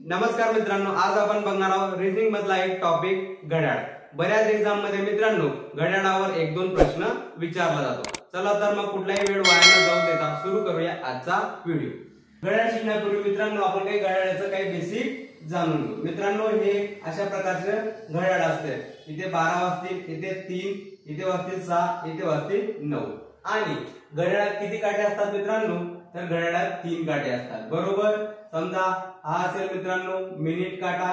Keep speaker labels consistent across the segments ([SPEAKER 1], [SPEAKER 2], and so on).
[SPEAKER 1] नमस्कार मित्रांनो, आज आपण बघणार आहोत रिझनिंग मधला एक टॉपिक घड्याळ। बऱ्याच एक्झाम मध्ये मित्रांनो घड्याळावर एक दोन प्रश्न विचारला जातो। चला तर मग कुठलाही वेळ वाया न जाऊ देता सुरू करूया आजचा व्हिडिओ। घड्याळ शिकण्यापूर्वी मित्रांनो आपण काही घड्याळाचं काही बेसिक जाणून घेऊ। मित्रांनो हे अशा प्रकारचे घड्याळ असते। इथे 12 वाजतील, इथे 3, इथे वाजतील 6, इथे वाजतील 9 आणि घड्याळात किती काटे असतात मित्रांनो? तर घड्याळात 3 काटे असतात, बरोबर। समजा हा असेल मित्रांनो मिनिट काटा,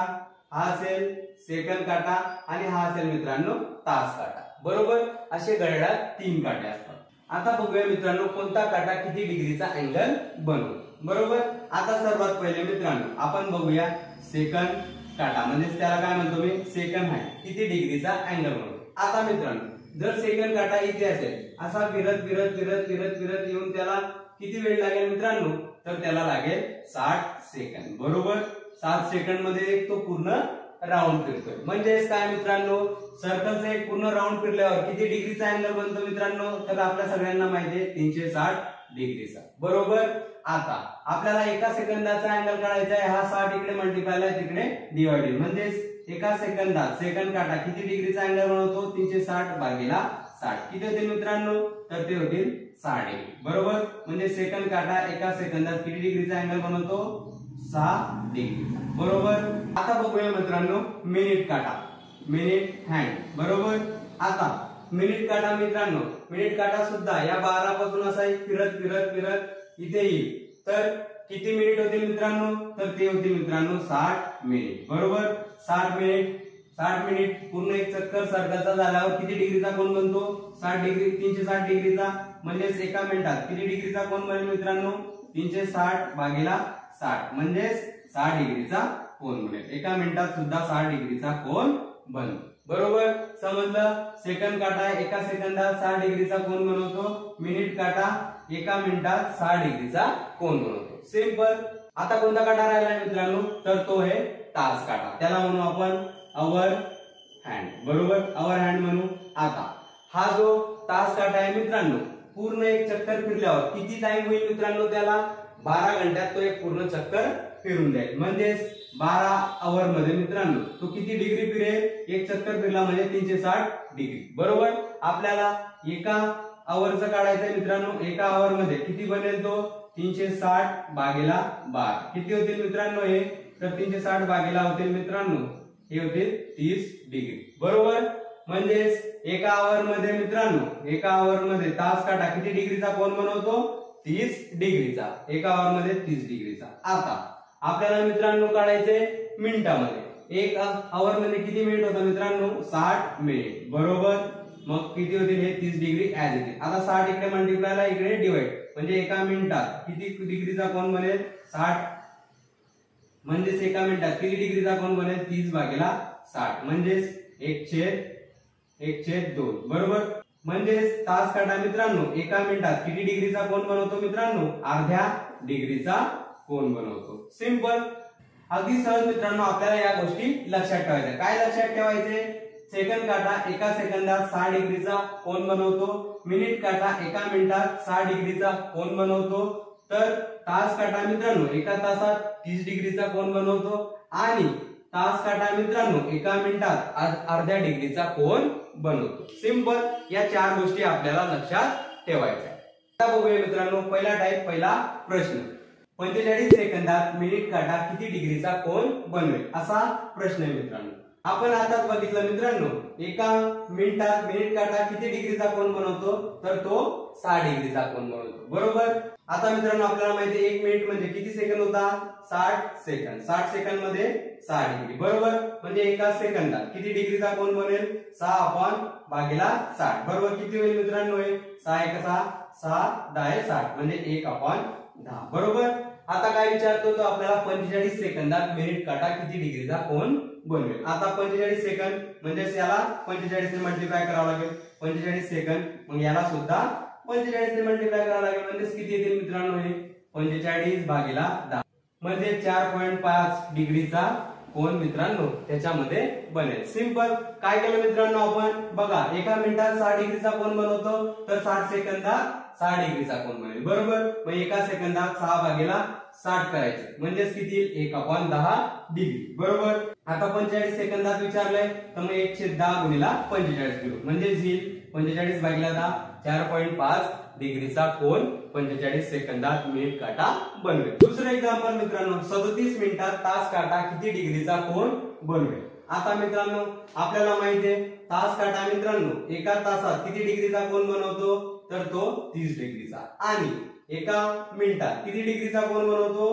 [SPEAKER 1] हा असेल सेकंड काटा आणि हा असेल मित्रांनो तास काटा, बरोबर। असे घड्याळात 3 काटे असतात। आता बघूया मित्रांनो कोणता काटा किती डिग्रीचा अँगल बनवतो, बरोबर। आता सर्वात पहिले मित्रांनो आपण बघूया सेकंड काटा, म्हणजे त्याला काय म्हणतो मी सेकंड हँड, किती डिग्रीचा अँगल बनवतो। आता मित्रांनो जर सेकंड काटा इथे असेल असा फिरत फिरत फिरत फिरत फिरत येऊन त्याला किती वेळ लागेल मित्रांनो? तर त्याला लागेल 60 सेकंद, बरोबर। 60 सेकंद मध्ये तो पूर्ण राऊंड फिरतोय। म्हणजेच काय मित्रांनो, सर्कलचा एक पूर्ण राऊंड फिरल्यावर किती डिग्रीचा अँगल बनतो मित्रांनो? तर आपल्या सगळ्यांना माहिती आहे 360 डिग्रीचा, बरोबर। आता आपल्याला एका सेकंदाचा अँगल काढायचा आहे। हा 60 इकडे मल्टिप्लाय तिकडे डिवाइडेड, म्हणजेच एका सेकंदात सेकंड काटा किती डिग्रीचा अँगल बनवतो? 360 भागीला 60 किती होतील मित्रांनो? तर ते होतील 60 डिग्री, बरोबर। म्हणजे सेकंड काटा एका सेकंदात किती डिग्रीचा अँगल बनवतो? 6 डिग्री, बरोबर। आता बघूया मित्रांनो मिनिट काटा, मिनिट हँड, बरोबर। आता मिनिट काटा मित्रांनो, मिनिट काटा सुद्धा या 12 पासून असा फिरत फिरत फिरत इथे येईल, तर किती मिनिट होतील मित्रांनो? तर ते होतील मित्रांनो 60 मिनिट, बरोबर। 60 मिनिट पूर्ण एक चक्कर सर्कलचा झाल्यावर किती डिग्रीचा कोन बनतो? 60 डिग्री, 360 डिग्रीचा। म्हणजेच एका मिनिटात किती डिग्रीचा कोन बनेल मित्रांनो? 360 भागीला 60, म्हणजेच 60 डिग्रीचा कोन बनेल। एका मिनिटात सुद्धा 60 डिग्रीचा कोन बनतो, बरोबर। समजलं? सेकंड काटा एका सेकंदात 60 डिग्रीचा कोन बनवतो, मिनिट काटा एका मिनिटात 60 डिग्रीचा कोन बनवतो, सिंपल। आता कोणता काटा राहिला मित्रांनो? तर तो आहे तास काटा, त्याला म्हणू आपण अवर हँड, बरोबर। अवर हँड म्हणू। आता हा जो तास काटा आहे मित्रांनो पूर्ण एक चक्कर फिरल्यावर किती टाइम होईल मित्रांनो? त्याला 12 घंट्यात तो एक पूर्ण चक्कर फिरून जाईल। म्हणजेच 12 आवर मध्ये मित्रांनो तो किती डिग्री फिरेल? एक चक्कर फिरला म्हणजे 360 डिग्री, बरोबर। आपल्याला एका आवरचं काढायचं मित्रांनो, एका आवर मध्ये किती बनेल तो? 360 भागीला 12 किती होतील मित्रांनो हे? तर 360 भागीला होतील मित्रांनो हे होतील 30 डिग्री, बरोबर। म्हणजेच एका आवर मध्ये मित्रांनो, एका आवर मध्ये तास काटा किती डिग्रीचा कोन बनवतो? 30 डिग्रीचा, एका आवर मध्ये 30 डिग्रीचा। आता आपल्याला मित्रांनो काढायचे मिनिटामध्ये, एक आवर मध्ये किती मिनिट होता मित्रांनो? 60 मिनिट, बरोबर। मग किती होतील हे? 30 डिग्री ऍज इट इज। आता 60 इकडे मल्टिप्लायला इकडे डिवाइड, म्हणजे एका मिनिटात किती डिग्रीचा कोन बनेल? 60, म्हणजेच एका मिनिटात किती डिग्रीचा कोन बनेल? 30 भागीला 60, म्हणजेच 1/2, बरोबर। म्हणजेच तास काटा मित्रांनो एका मिनिटात किती डिग्रीचा कोन बनवतो मित्रांनो? अर्ध्या डिग्रीचा कोन बनवतो, सिंपल। अगदी सहज मित्रांनो आपल्याला या गोष्टी लक्षात ठेवायच्या। काय लक्षात ठेवायचे? सेकंड काटा एका सेकंदात 60 डिग्रीचा कोन बनवतो, मिनिट काटा एका मिनिटात 60 डिग्रीचा कोन बनवतो, तर तास काटा मित्रांनो एका तासात 30 डिग्रीचा कोन बनवतो आणि तास काटा मित्रांनो एका मिनिटात अर्ध्या डिग्रीचा कोन बनवतो, सिंपल। या 4 गोष्टी आपल्याला लक्षात ठेवायच्या। आता बघूया मित्रांनो पहिला टाइप, पहिला प्रश्न। 45 सेकंदात मिनिट काटा किती डिग्रीचा कोन बनवेल? असा प्रश्न आहे मित्रांनो। आपण आताच बघितलं मित्रांनो एका मिनिटात मिनिट काटा किती डिग्रीचा कोन बनवतो? तर तो 60 डिग्रीचा कोन बनवतो, बरोबर। आता मित्रांनो आपल्याला माहिती आहे 1 मिनिट म्हणजे किती सेकंद होता? 60 सेकंद। 60 सेकंद मध्ये 60 डिग्री, बरोबर। म्हणजे एका सेकंदात किती डिग्रीचा कोन बनेल? 6/60, बरोबर। किती होईल मित्रांनो हे? 6 1 6, 6 10 60, म्हणजे 1/10, बरोबर। आता काय विचारतो तो आपल्याला 45 सेकंदात मिनिट काटा किती डिग्रीचा कोन बनवेल? आता 45 सेकंद म्हणजे याला 45 ने मल्टिप्लाय करावं लागेल, 45 सेकंद, मग याला सुद्धा 45 ने मल्टिप्लाय करावं लागेल, म्हणजे किती येतील मित्रांनो हे? 45 भागीला 10, म्हणजे 4.5 डिग्रीचा कोन मित्रांनो त्याच्यामध्ये बनेल, सिंपल। काय केलं मित्रांनो आपण? बघा एका मिनिटात 60 डिग्रीचा कोन बनवतो, तर 60 सेकंदात 60 डिग्रीचा कोन बनेल, बरोबर। मग एका सेकंदात 6 भागीला 60 करायचे म्हणजेच किती येईल 1/10 डिग्री बरोबर। आता 45 सेकंदात विचारलंय तर मग 1/10 गुणिला 45 किलो म्हणजेच येईल 45 भागिले 10 4.5 डिग्रीचा कोन 45 सेकंदात मिनिट काटा बनवेल। दुसरं एक्झाम्पल मित्रांनो 37 मिनिटात तास काटा किती डिग्रीचा कोन बनवेल। आता मित्रांनो आपल्याला माहिती आहे तास काटा मित्रांनो एका तासात किती डिग्रीचा कोन बनवतो तर तो 30 डिग्रीचा आणि एका मिनिटात किती डिग्रीचा कोन बनवतो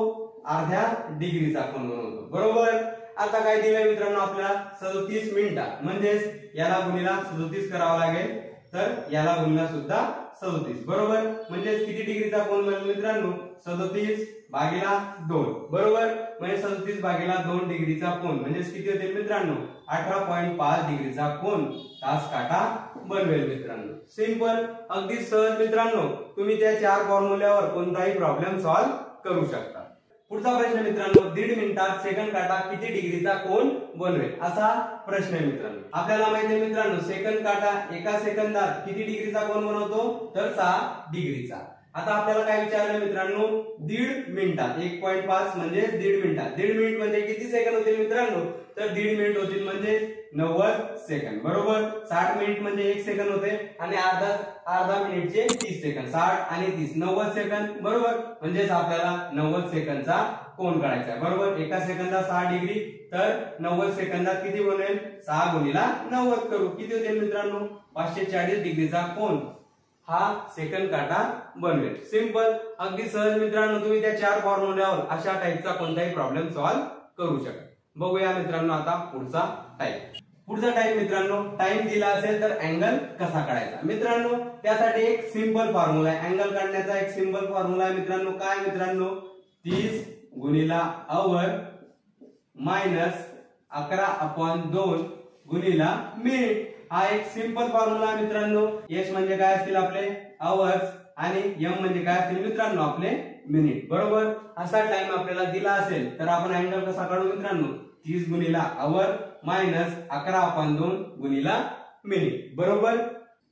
[SPEAKER 1] अर्ध्या डिग्रीचा कोन बनवतो बरोबर। आता काय दिलंय मित्रांनो आपल्याला 37 मिनिटात म्हणजेच याला गुणिला 37 करावा लागेल तर याला गुणिला सुद्धा 37 बरोबर म्हणजेच किती डिग्रीचा कोन बनेल मित्रांनो 37 भागिला 2 बरोबर म्हणजे 37 भागिला 2 डिग्रीचा कोन म्हणजेच किती होते मित्रांनो 18.5 डिग्रीचा कोन तास काटा बनवेल मित्रांनो। सिंपल अगदी सहज मित्रांनो तुम्ही त्या 4 फॉर्म्युल्यावर कोणताही प्रॉब्लेम सॉल्व्ह करू शकता। पुढचा प्रश्न मित्रांनो 1.5 मिनिटात सेकंद काटा किती डिग्रीचा कोन बनवेल असा प्रश्न आहे मित्रांनो। आपल्याला माहिती आहे मित्रांनो सेकंद काटा एका सेकंदात किती डिग्रीचा कोन बनवतो तर 6 डिग्रीचा। आता आपल्याला काय विचारलं मित्रांनो 1.5 मिनिटात 1.5 म्हणजे 1.5 मिनिटात 1.5 मिनिट म्हणजे किती सेकंद होतील मित्रांनो तर 1.5 मिनिट होतील म्हणजे 90 सेकंद बरोबर। 60 मिनिट म्हणजे 1 सेकंद होते आणि अर्धा मिनिटचे 30 सेकंद 60 आणि 30 90 सेकंद बरोबर म्हणजेच आपल्याला 90 सेकंदचा कोन काढायचा आहे बरोबर। एका सेकंदात 6 डिग्री तर 90 सेकंदात किती बनेल 6 गुणिला 90 करू किती होतील मित्रांनो 540 डिग्रीचा कोन हा सेकंद काटा बनवेल। सिंपल अगदी सहज मित्रांनो तुम्ही त्या 4 फॉर्म्युल्यावर अशा टाइपचा कोणताही प्रॉब्लेम सॉल्व्ह करू शकता। बघूया मित्रांनो आता पुढचा टाइप। पुढचा टाइप मित्रांनो टाइम दिला असेल तर अँगल कसा काढायचा मित्रांनो त्यासाठी एक सिंपल फॉर्म्युला आहे। अँगल काढण्याचा एक सिंपल फॉर्म्युला आहे मित्रांनो काय मित्रांनो 30 गुणिला आवर मायनस 11/2 गुणिला मिनिट हा एक सिंपल फॉर्म्युला मित्रांनो। एच म्हणजे काय असतील आपले आवर्स आणि एम म्हणजे काय असतील मित्रांनो आपले मिनिट बरोबर। असा टाइम आपल्याला दिला असेल तर आपण अँगल कसा काढू मित्रांनो 30 गुणिला आवर मायनस 11/2 गुणिला मिनिट बरोबर।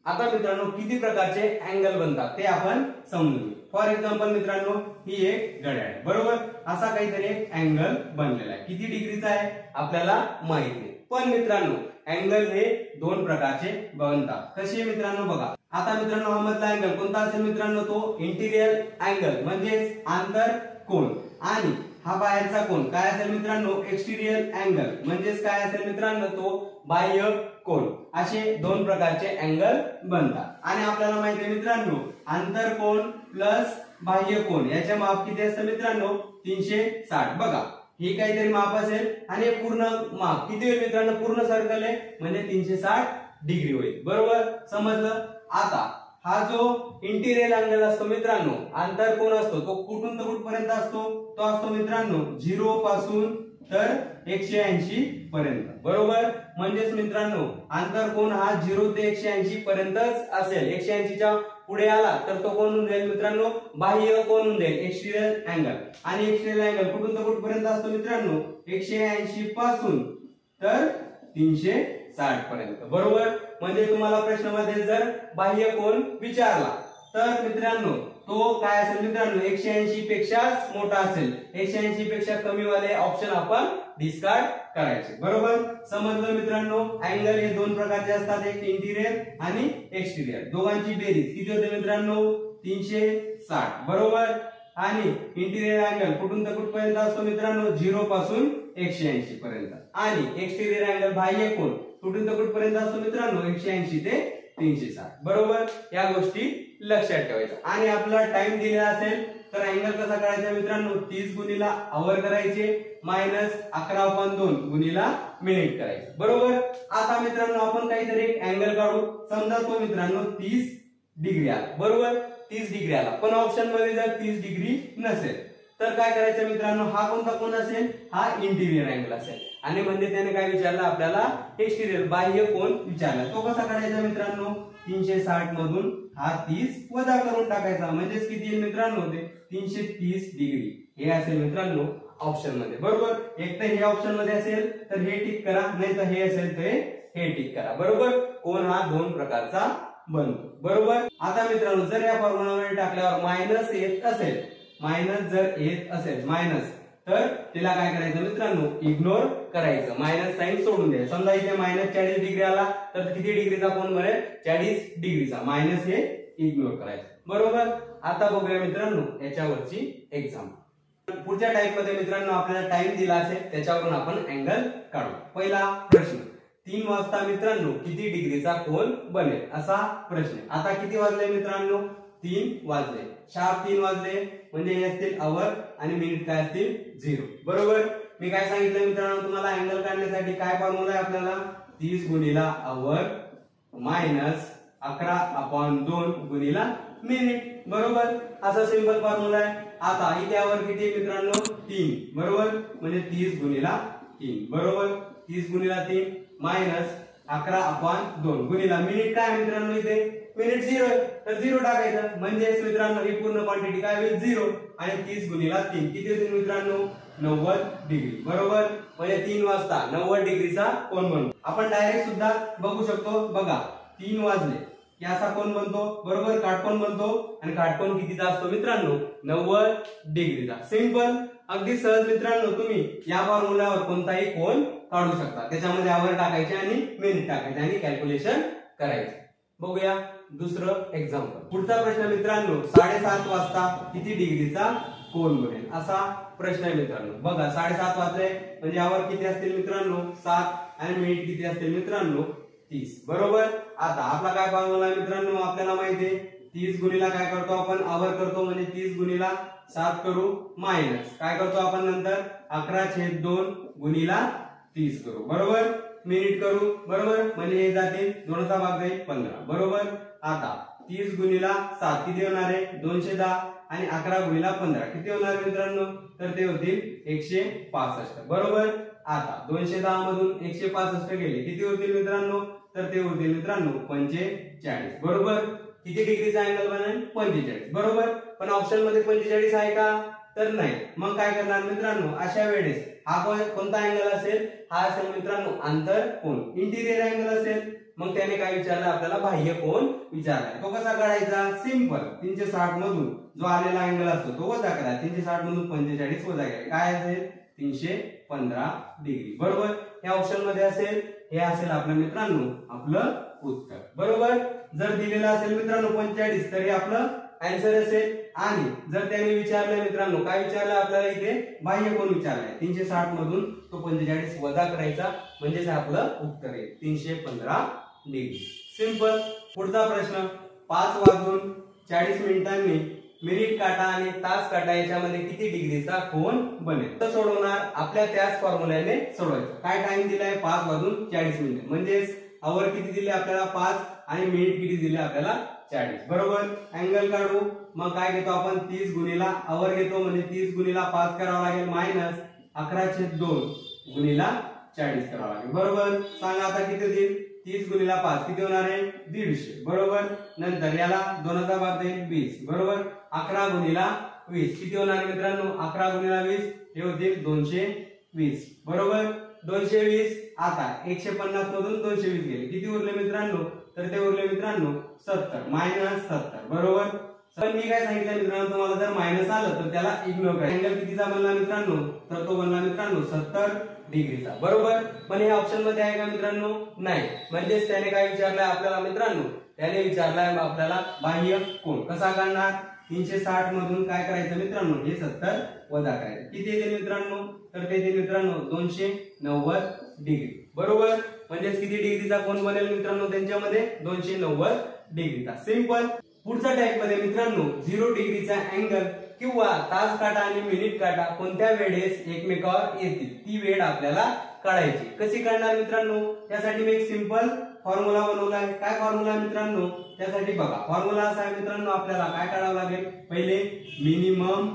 [SPEAKER 1] आता मित्रांनो किती प्रकारचे अँगल बनतात ते आपण समजून घेऊ। फॉर एक्झाम्पल मित्रांनो ही एक घड्याळ आहे बरोबर। असा काहीतरी एक अँगल बनलेला आहे किती डिग्रीचा आहे आपल्याला माहिती आहे पण मित्रांनो अँगल हे 2 प्रकारचे बनतात कसे मित्रांनो बघा। आता मित्रांनो हा मधला अँगल कोणता असेल मित्रांनो तो इंटिरियर अँगल म्हणजेच आंतर कोन आणि हा बाहेरचा कोन काय असेल मित्रांनो एक्सटिरियर अँगल म्हणजेच काय असेल मित्रांनो तो बाह्य कोन। असे 2 प्रकारचे अँगल बनतात आणि आपल्याला माहिती आहे मित्रांनो आंतर कोन प्लस बाह्य कोन याचे माप किती असतं मित्रांनो 360 बघा हे काहीतरी माप असेल आणि पूर्ण माप किती होईल मित्रांनो पूर्ण सर्कल आहे म्हणजे 360 डिग्री होईल बरोबर समजलं। आता हा जो इंटिरियर अँगल असतो मित्रांनो आंतर कोन असतो तो कुठून तर कुठपर्यंत असतो तो असतो मित्रांनो 0 पासून तर 180 पर्यंत बरोबर। म्हणजेच मित्रांनो आंतर कोन हा 0 ते 180 पर्यंतच असेल। 180 च्या पुढे आला तर तो कोण होऊन जाईल मित्रांनो बाह्य कोन होऊन जाईल एक्सटिरियर अँगल आणि एक्सटिरियर अँगल कुठून तर कुठपर्यंत असतो मित्रांनो 180 पासून तर 360 पर्यंत बरोबर। म्हणजे तुम्हाला प्रश्नामध्ये जर बाह्य कोन विचारला तर मित्रांनो तो काय असेल मित्रांनो 180 पेक्षाच मोठा असेल 180 पेक्षा कमी वाले ऑप्शन आपण डिस्कार्ड करायचे बरोबर समजलं मित्रांनो। अँगल हे 2 प्रकारचे असतात एक इंटिरियर आणि एक्सटिरियर दोघांची बेरीज किती होते मित्रांनो 360 बरोबर। आणि इंटिरियर अँगल कुठून तर कुठपर्यंत असतो मित्रांनो 0 पासून 180 पर्यंत आणि एक्सटिरियर अँगल बाह्य कोन कुठून तर कुठपर्यंत असतो मित्रांनो 180 ते 360 बरोबर। या गोष्टी लक्षात ठेवायच्या आणि आपल्याला टाइम दिलेला असेल तर अँगल कसा काढायचा मित्रांनो 30 गुणिला आवर करायचे मायनस 11/2 गुणिला मिनिट करायचे बरोबर। आता मित्रांनो आपण काहीतरी एक अँगल काढू समजा तो मित्रांनो 30 डिग्री आला बरोबर 30 डिग्री आला पण ऑप्शन मध्ये जर 30 डिग्री नसेल तर काय करायचं मित्रांनो हा कोणता कोन असेल हा इंटिरियर अँगल असेल आणि म्हणजे त्याने काय विचारलं आपल्याला एक्सटिरियर बाह्य कोन विचारला तो कसा काढायचा मित्रांनो 360 मधून हा 30 वजा करून टाकायचा म्हणजेच किती येईल मित्रांनो ते 330 डिग्री हे असेल मित्रांनो ऑप्शन मध्ये बरोबर। एक तर हे ऑप्शन मध्ये असेल तर हे टिक करा नाही तर हे असेल तर हे टिक करा बरोबर। कोन हा 2 प्रकारचा बनतो बरोबर। आता मित्रांनो जर या फॉर्म्युलामध्ये टाकल्यावर मायनस येत असेल मायनस जर येत असेल मायनस, तर तिला काय करायचं मित्रांनो, इग्नोर करायचं, मायनस साइन सोडून द्यायचं. समजा इथे मायनस 40 डिग्री आला तर किती डिग्रीचा कोन बनेल, 40 डिग्रीचा. मायनस हे इग्नोर करायचं. बरोबर. आता बघूया मित्रांनो याच्यावरची एक्झाम्पल. पुढच्या टाइप मध्ये मित्रांनो आपल्याला टाइम दिला असेल त्याच्यावरून आपण अँगल काढू. पहिला प्रश्न, 3 वाजता मित्रांनो किती डिग्रीचा कोन बनेल, असा प्रश्न. आता किती वाजले मित्रांनो, 3 वाजले. शार्प 3 वाजले म्हणजे हे असतील आवर आणि मिनिट काय असतील 0. बरोबर. मी काय सांगितलं मित्रांनो तुम्हाला, अँगल काढण्यासाठी काय फॉर्म्युला आहे आपल्याला, 30 गुणिला आवर मायनस 11/2 गुणिला मिनिट. बरोबर. असा सिंपल फॉर्म्युला आहे. आता इथे आवर किती मित्रांनो, 3. बरोबर. म्हणजे 30 गुणिला 3. बरोबर. 30 गुणिला 3 मायनस 11/2 गुणिला मिनिट. काय मित्रांनो इथे मिनिट 0 आहे तर 0 टाकायचं. म्हणजे मित्रांनो ही पूर्ण क्वांटिटी काय होईल 0. आणि 30 गुणिला 3 किती होईल मित्रांनो, 90 डिग्री. बरोबर. म्हणजे 3 वाजता 90 डिग्रीचा कोन बनतो. आपण डायरेक्ट सुद्धा बघू शकतो. बघा 3 वाजले की असा कोन बनतो. बरोबर. काटकोन बनतो आणि काटकोन कितीचा असतो मित्रांनो, 90 डिग्रीचा. सिंपल, अगदी सहज मित्रांनो तुम्ही या फॉर्म्युल्यावर कोणताही कोन काढू शकता. त्याच्यामध्ये आवर टाकायचे आणि मिनिट टाकायचे आणि कॅल्क्युलेशन करायचे. बघूया दुसरं एक्झाम्पल. पुढचा प्रश्न मित्रांनो, 7:30 वाजता किती डिग्रीचा कोन बनेल, असा प्रश्न आहे मित्रांनो. बघा 7:30 वाजले म्हणजे आवर किती असतील मित्रांनो 7 आणि मिनिट किती असतील मित्रांनो 30. बरोबर. आता आपला काय फॉर्म्युला आहे मित्रांनो, आपल्याला माहिती आहे 30 गुणिला काय करतो आपण, आवर करतो म्हणजे 30 गुणिला 7 करू मायनस काय करतो आपण नंतर 11/2 गुणिला 30 करू. बरोबर. मिनिट करू. बरोबर. म्हणजे हे जातील 2चा भाग जाईल 15. बरोबर. आता 30 गुणिला 7 किती होणार आहे 210 आणि 11 गुणिला 15 किती होणार आहे मित्रांनो, तर ते होतील 165. बरोबर. आता 210 मधून 165 गेले किती होतील मित्रांनो, तर ते होतील मित्रांनो 45. बरोबर. किती डिग्रीचा अँगल बनेल 45. बरोबर. पण ऑप्शन मध्ये 45 आहे का, तर नाही. मग काय करणार मित्रांनो, अशा वेळेस हा कोणता अँगल असेल, हा असेल मित्रांनो आंतर कोन, इंटिरियर अँगल असेल. मग त्याने काय विचारलं आपल्याला, बाह्य कोन विचारलाय. तो कसा काढायचा, सिंपल 360 मधून जो आलेला अँगल असतो तो वजा करा. 360 मधून 45 वजा करा काय असेल 315 डिग्री. बरोबर. हे ऑप्शन मध्ये असेल, हे असेल आपलं मित्रांनो आपलं उत्तर. बरोबर. जर दिलेलं असेल मित्रांनो 45 तर हे आपलं आन्सर असेल. आणि जर त्याने विचारलं मित्रांनो काय विचारलं आपल्याला, इथे बाह्य कोन विचारलाय 360 मधून तो 45 वजा करायचा म्हणजेच आपलं उत्तर आहे 315 डिग्री. सिंपल. पुढचा प्रश्न, 5:40 मिनिट काटा आणि तास काटा याच्यामध्ये किती डिग्रीचा कोन बनेल. तर सोडवणार आपल्या त्याच फॉर्म्युल्याने सोडवायचं. काय टाइम दिलाय 5:40 म्हणजेच आवर किती दिले आपल्याला 5 आणि मिनिट किती दिले आपल्याला 40. बरोबर. अँगल काढू. मग काय घेतो आपण 30 गुणिला आवर घेतो म्हणजे 30 गुणिला 5 करावं लागेल मायनस 11/2 गुणिला 40 करावं लागेल. बरोबर. सांगा आता किती होतील, 30 गुणिला 5 किती होणार आहे 150. बरोबर. नंतर याला 2चा भाग देईल 20. बरोबर. 11 गुणिला 20 किती होणार मित्रांनो, 11 गुणिला 20 हे होतील 220. बरोबर. 220. आता 150 मधून 220 गेले किती उरले मित्रांनो, तर ते उरले मित्रांनो 70 मायनस 70. बरोबर. पण मी काय सांगितलं मित्रांनो तुम्हाला, जर मायनस आलं तर त्याला इग्नोर करा. अँगल कितीचा बनला मित्रांनो, तर तो बनला मित्रांनो 70 डिग्रीचा. बरोबर. पण हे ऑप्शन मध्ये आहे का मित्रांनो, नाही. म्हणजेच त्याने काय विचारलंय आपल्याला मित्रांनो, त्याने विचारलंय आपल्याला बाह्य कोन कसा काढणार. 360 मधून काय करायचं मित्रांनो, हे 70 वजा करायचं. किती येते मित्रांनो, तर ते येते मित्रांनो 290 डिग्री. बरोबर. म्हणजेच किती डिग्रीचा कोन बनेल मित्रांनो त्यांच्यामध्ये 290 डिग्रीचा. सिंपल. पुढच्या टाइप मध्ये मित्रांनो 0 डिग्रीचा अँगल किंवा तास काटा आणि मिनिट काटा कोणत्या वेळेस एकमेकावर येतील ती वेळ आपल्याला काढायची. कशी काढणार मित्रांनो, त्यासाठी मी एक सिंपल फॉर्म्युला बनवला आहे. काय फॉर्म्युला मित्रांनो, त्यासाठी बघा फॉर्म्युला असा आहे मित्रांनो, आपल्याला काय काढावं लागेल, पहिले मिनिमम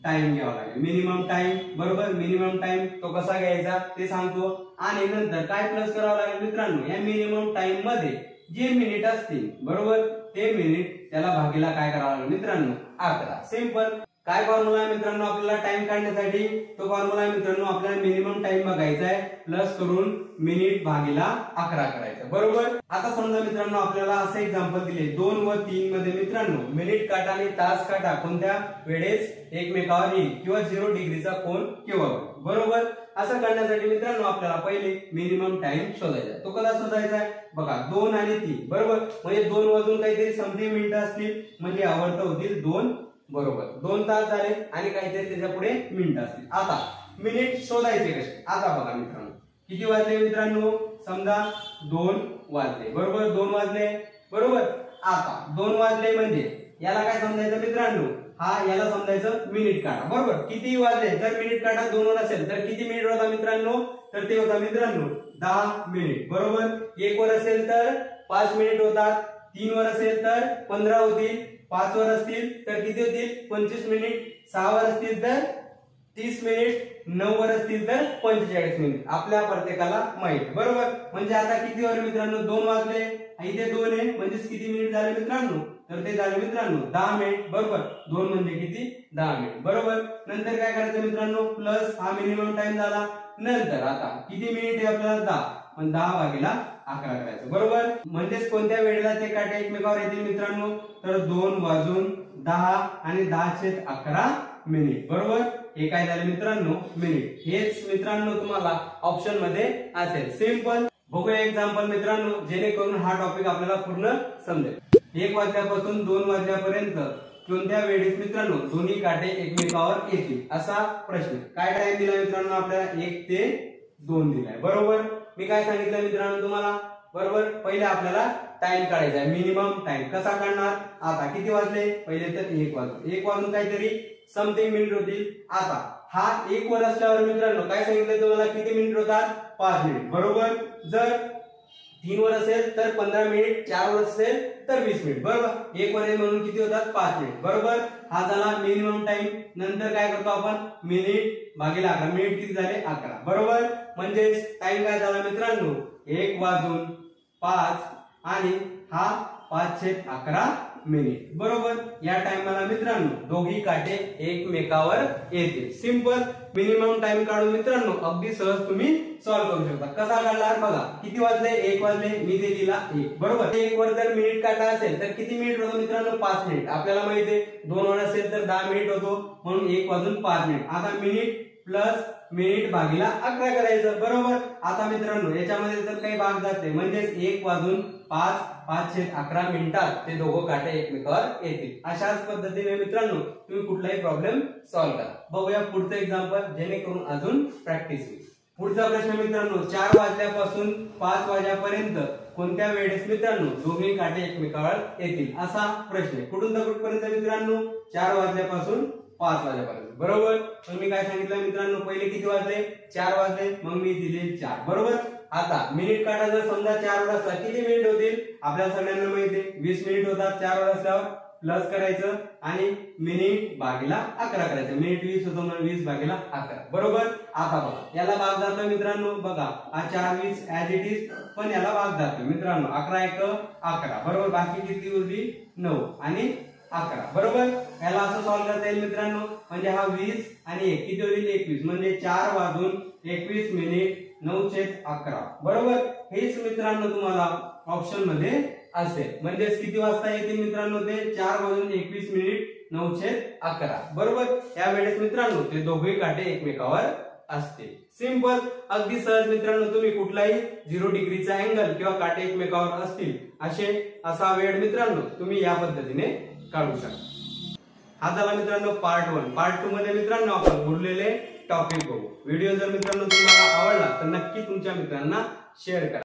[SPEAKER 1] टाइम घ्यावा लागेल. Minimum time. बरोबर. मिनिमम टाइम तो कसा घ्यायचा ते सांगतो. आणि नंतर काय प्लस करावं लागेल मित्रांनो, या मिनिमम टाइम मध्ये जे मिनिट असतील बरोबर ते मिनिट त्याला भागीला काय करावं लागेल मित्रांनो 11. सिंपल. काय फॉर्म्युला आहे मित्रांनो आपल्याला टाइम काढण्यासाठी? तो फॉर्म्युला आहे मित्रांनो आपल्याला मिनिमम टाइम बघायचा आहे प्लस करून मिनिट भागीला 11 करायचं बरोबर. आता समजा मित्रांनो आपल्याला असं एक्झाम्पल दिले 2 व 3 मध्ये मित्रांनो मिनिट काटा आणि तास काटा कोणत्या वेळेस एकमेकावर येईल किंवा 0 डिग्रीचा कोन केव्हा होईल बरोबर. असं करण्यासाठी मित्रांनो आपल्याला पहिले मिनिमम टाइम शोधायचा. तो कसा शोधायचा आहे बघा 2 आणि 3 बरोबर. म्हणजे 2 वाजून काहीतरी समथिंग मिनिटं असतील म्हणजे आवर्त होतील 2 बरोबर. 2 तास झाले आणि काहीतरी त्याच्या पुढे मिनिटं असतील. आता मिनिट शोधायचे कसे? आता बघा मित्रांनो किती वाजले मित्रांनो? समजा 2 वाजले बरोबर. 2 वाजले बरोबर. आता 2 वाजले म्हणजे याला काय समजायचं मित्रांनो? हा याला समजायचं मिनिट काढा बरोबर. किती वाजले? जर मिनिट काढा 2 वर असेल तर किती मिनिट होता मित्रांनो? तर ते होता मित्रांनो 10 मिनिट बरोबर. 1 वर असेल तर 5 मिनिट होतात. 3 वर असेल तर 15 होतील. 5 वर असतील तर किती होतील? 25 मिनिट. 6 वर असतील तर 30 मिनिट. 9 वर असतील तर 45 मिनिट. आपल्या प्रत्येकाला माहित बरोबर. म्हणजे आता किती वर मित्रांनो? 2 वाजले. इथे 2 आहे म्हणजे किती मिनिट झाले मित्रांनो? तर ते झाले मित्रांनो 10 मिनिट बरोबर. 2 म्हणजे किती? 10 मिनिट बरोबर. नंतर काय करायचं मित्रांनो? प्लस हा मिनिमम टाइम झाला. नंतर आता किती मिनिट आहे आपल्याला? 10. पण 10 भागीला 11 करायचं बरोबर. म्हणजेच कोणत्या वेळेला ते काटे एकमेकावर येतील मित्रांनो? तर 2 वाजून 10 आणि 10/11 मिनिट बरोबर. हे काय झाले मित्रांनो? मिनिट. हेच मित्रांनो तुम्हाला ऑप्शन मध्ये असेल. सिंपल. बघूया एक्झाम्पल मित्रांनो जेणेकरून हा टॉपिक आपल्याला पूर्ण समजेल. 1 वाजल्यापासून 2 वाजल्यापर्यंत कोणत्या वेळेस मित्रांनो दोन्ही काटे एकमेकावर येतील असा प्रश्न. काय टाइम दिला मित्रांनो आपल्याला? 1 ते 2 दिलाय बरोबर. मी काय सांगितलं मित्रांनो तुम्हाला बरोबर. पहिले आपल्याला टाइम काढायचा आहे मिनिमम टाइम. कसा काढणार? आता किती वाजले? पहिले तर 1 वाजले. 1 वाजून काहीतरी समथिंग मिनिट होतील. आता हा 1 वर असल्यावर मित्रांनो काय सांगितलं तुम्हाला? किती मिनिट होतात? 5 मिनिट बरोबर. जर 3 वर असेल तर 15 मिनिट. 4 वर असेल तर 20 मिनिट बरोबर. 1 वर म्हणून किती होतात? 5 मिनिट बरोबर. हा झाला मिनिमम टाइम. नंतर काय करतो आपण? मिनिट भागीला 11. मिनिट किती झाले? 11 बरोबर. म्हणजे टाइम काय झाला मित्रांनो? 1 वाजून 5 आणि हा 5/11 मिनिट बरोबर. या टाइमला मित्रांनो दोघी काटे एकमेकावर येतील. सिंपल. मिनिमम टाइम काढून मित्रांनो अगदी सहज तुम्ही सॉल्व्ह करू शकता. कसा काढणार बघा. किती वाजले? 1 वाजले. मी ते दिला 1 बरोबर. 1 वर जर मिनिट काटा असेल तर किती मिनिट होतो मित्रांनो? 5 मिनिट. आपल्याला माहिती आहे 2 वर असेल तर 10 मिनिट होतो म्हणून 1 वाजून 5 मिनिट. आता मिनिट प्लस मिनिट भागीला 11 करायचं बरोबर. आता मित्रांनो याच्यामध्ये जर काही भाग जाते म्हणजेच 1 वाजून 5 5/11 मिनिटात ते दोघं काटे एकमेकावर येतील. अशाच पद्धतीने मित्रांनो तुम्ही कुठलाही प्रॉब्लेम सॉल्व्ह करा. बघूया पुढचं एक्झाम्पल जेणेकरून अजून प्रॅक्टिस होईल. पुढचा प्रश्न मित्रांनो 4 वाजल्यापासून 5 वाजेपर्यंत कोणत्या वेळेस मित्रांनो दोन्ही काटे एकमेकावर येतील असा प्रश्न. कुठून तर कुठपर्यंत मित्रांनो? 4 वाजल्यापासून 5 वाजेपर्यंत बरोबर. तर मी काय सांगितलं मित्रांनो? पहिले किती वाजले? 4 वाजले. मग मी दिले 4 बरोबर. आता मिनिट काटा जर समजा 4 वर असला किती मिनिट होतील? आपल्याला सगळ्यांना माहिती आहे 20 मिनिट होतात. 4 वर असल्यावर प्लस करायचं आणि मिनिट भागीला 11 करायचं. मिनिट 20 होतो म्हणून 20/11 बरोबर. आता बघा याला भाग जातो मित्रांनो. बघा हा 4 20 ऍज इट इज पण याला भाग जातो मित्रांनो. 11/1 बरोबर. बाकी किती उरली? 9 आणि 11 बरोबर. याला असं सॉल्व्ह करता येईल मित्रांनो. म्हणजे हा 20 आणि 1 किती होईल? 21 म्हणजे 4 वाजून 21 मिनिट 9/11 बरोबर. हेच मित्रांनो तुम्हाला ऑप्शन मध्ये असेल. म्हणजे किती वाजता येतील मित्रांनो? ते 4 वाजून 21 मिनिट 9/11 बरोबर. या वेळेस मित्रांनो ते दोघे काटे एकमेकावर असतील. सिंपल. अगदी सहज मित्रांनो तुम्ही कुठलाही 0 डिग्रीचा अँगल किंवा काटे एकमेकावर असतील असा वेळ मित्रांनो तुम्ही या पद्धतीने काढू शकता. हा झाला मित्रांनो पार्ट 1. पार्ट 2 मध्ये मित्रांनो आपण उरलेले टॉपिक बघू. व्हिडिओ जर मित्रांनो तुम्हाला आवडला तर नक्की तुमच्या मित्रांना शेअर करा.